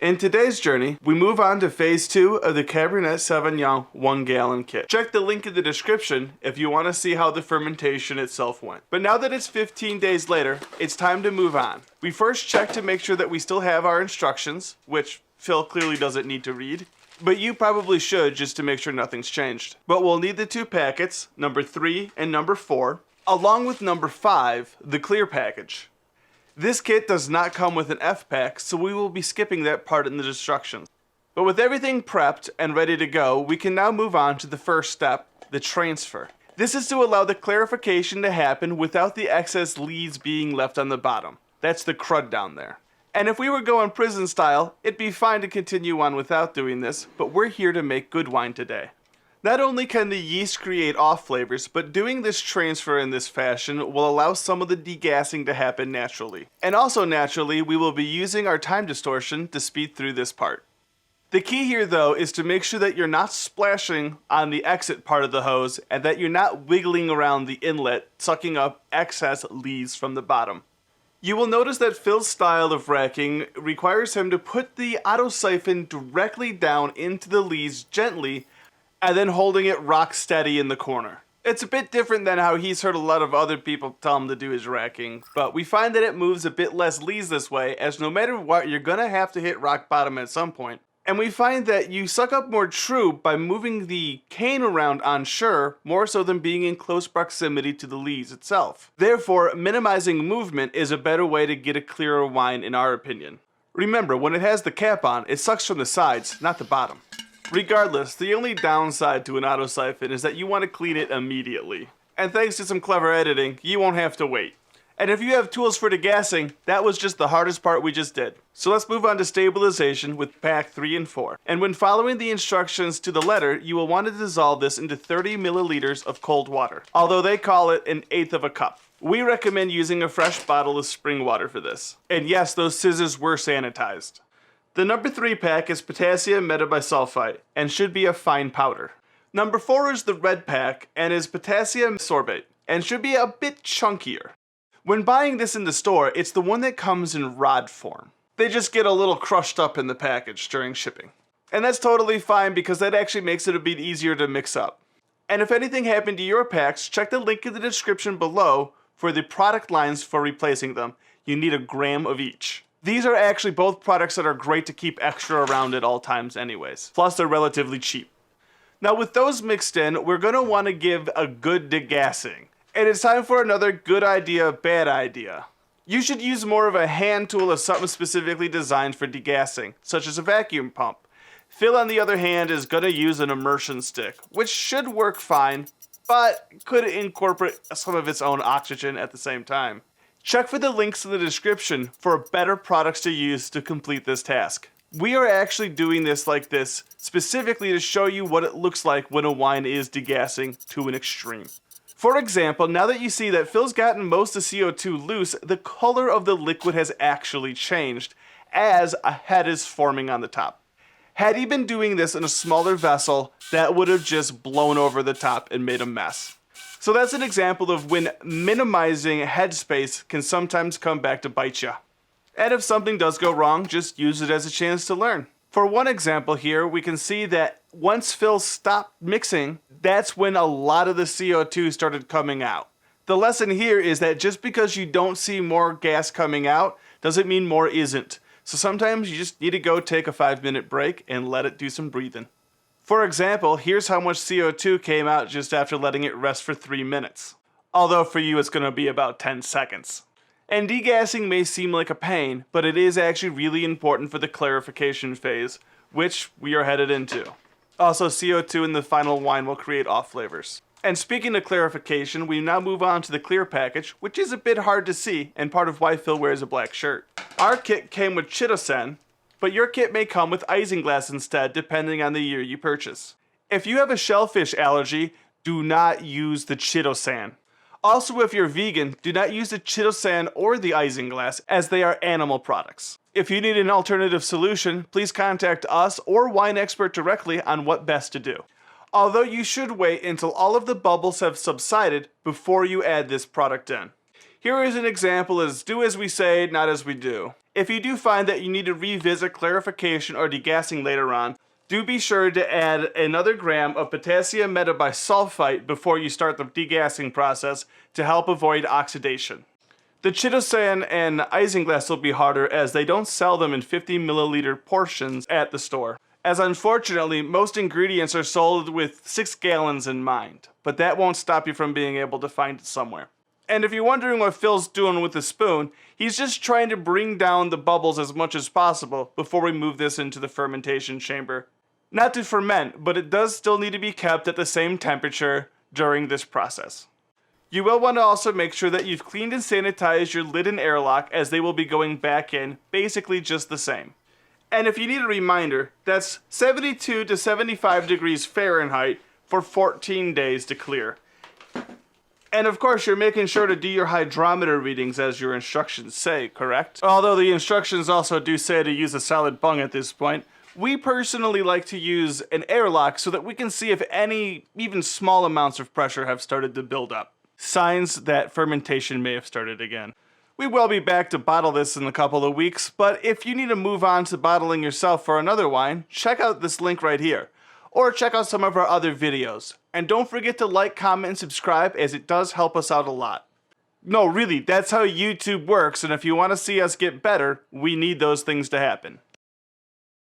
In today's journey, we move on to phase 2 of the Cabernet Sauvignon 1 gallon kit. Check the link in the description if you want to see how the fermentation itself went. But now that it's 15 days later, it's time to move on. We first check to make sure that we still have our instructions, which Phil clearly doesn't need to read, but you probably should just to make sure nothing's changed. But we'll need the 2 packets, number 3 and number 4, along with number 5, the clear package. This kit does not come with an F pack, so we will be skipping that part in the instructions. But with everything prepped and ready to go, we can now move on to the first step, the transfer. This is to allow the clarification to happen without the excess lees being left on the bottom. That's the crud down there. And if we were going prison style, it'd be fine to continue on without doing this, but we're here to make good wine today. Not only can the yeast create off flavors, but doing this transfer in this fashion will allow some of the degassing to happen naturally. And also naturally, we will be using our time distortion to speed through this part. The key here though is to make sure that you're not splashing on the exit part of the hose and that you're not wiggling around the inlet, sucking up excess lees from the bottom. You will notice that Phil's style of racking requires him to put the auto siphon directly down into the lees gently and then holding it rock steady in the corner. It's a bit different than how he's heard a lot of other people tell him to do his racking, but we find that it moves a bit less lees this way, as no matter what, you're gonna have to hit rock bottom at some point. And we find that you suck up more true by moving the cane around on shore more so than being in close proximity to the lees itself. Therefore, minimizing movement is a better way to get a clearer wine in our opinion. Remember, when it has the cap on, it sucks from the sides, not the bottom. Regardless, the only downside to an auto siphon is that you want to clean it immediately. And thanks to some clever editing, you won't have to wait. And if you have tools for degassing, that was just the hardest part we just did. So let's move on to stabilization with pack 3 and 4. And when following the instructions to the letter, you will want to dissolve this into 30 milliliters of cold water, although they call it 1/8 of a cup. We recommend using a fresh bottle of spring water for this. And yes, those scissors were sanitized. The number 3 pack is Potassium Metabisulphite and should be a fine powder. Number 4 is the red pack and is Potassium Sorbate and should be a bit chunkier. When buying this in the store, it's the one that comes in rod form. They just get a little crushed up in the package during shipping. And that's totally fine because that actually makes it a bit easier to mix up. And if anything happened to your packs, check the link in the description below for the product lines for replacing them. You need 1 gram of each. These are actually both products that are great to keep extra around at all times anyways. Plus they're relatively cheap. Now with those mixed in, we're going to want to give a good degassing. And it's time for another good idea, bad idea. You should use more of a hand tool or something specifically designed for degassing, such as a vacuum pump. Phil on the other hand is going to use an immersion stick, which should work fine, but could incorporate some of its own oxygen at the same time. Check for the links in the description for better products to use to complete this task. We are actually doing this like this specifically to show you what it looks like when a wine is degassing to an extreme. For example, now that you see that Phil's gotten most of the CO2 loose, the color of the liquid has actually changed as a head is forming on the top. Had he been doing this in a smaller vessel, that would have just blown over the top and made a mess. So that's an example of when minimizing headspace can sometimes come back to bite ya. And if something does go wrong, just use it as a chance to learn. For one example here, we can see that once Phil stopped mixing, that's when a lot of the CO2 started coming out. The lesson here is that just because you don't see more gas coming out, doesn't mean more isn't. So sometimes you just need to go take a 5-minute break and let it do some breathing. For example, here's how much CO2 came out just after letting it rest for 3 minutes. Although for you it's going to be about 10 seconds. And degassing may seem like a pain, but it is actually really important for the clarification phase, which we are headed into. Also, CO2 in the final wine will create off flavors. And speaking of clarification, we now move on to the clear package, which is a bit hard to see and part of why Phil wears a black shirt. Our kit came with chitosan, but your kit may come with isinglass instead depending on the year you purchase. If you have a shellfish allergy, do not use the chitosan. Also, if you're vegan, do not use the chitosan or the isinglass as they are animal products. If you need an alternative solution, please contact us or WinExpert directly on what best to do. Although you should wait until all of the bubbles have subsided before you add this product in. Here is an example as do as we say, not as we do. If you do find that you need to revisit clarification or degassing later on, do be sure to add another gram of potassium metabisulphite before you start the degassing process to help avoid oxidation. The chitosan and isinglass will be harder as they don't sell them in 50 milliliter portions at the store, as unfortunately most ingredients are sold with 6 gallons in mind, but that won't stop you from being able to find it somewhere. And if you're wondering what Phil's doing with the spoon, he's just trying to bring down the bubbles as much as possible before we move this into the fermentation chamber. Not to ferment, but it does still need to be kept at the same temperature during this process. You will want to also make sure that you've cleaned and sanitized your lid and airlock, as they will be going back in basically just the same. And if you need a reminder, that's 72 to 75 degrees Fahrenheit for 14 days to clear. And of course, you're making sure to do your hydrometer readings as your instructions say, correct? Although the instructions also do say to use a solid bung at this point, we personally like to use an airlock so that we can see if any, even small amounts of pressure have started to build up. Signs that fermentation may have started again. We will be back to bottle this in a couple of weeks, but if you need to move on to bottling yourself for another wine, check out this link right here. Or check out some of our other videos. And don't forget to like, comment, and subscribe, as it does help us out a lot. No, really, that's how YouTube works, and if you want to see us get better, we need those things to happen.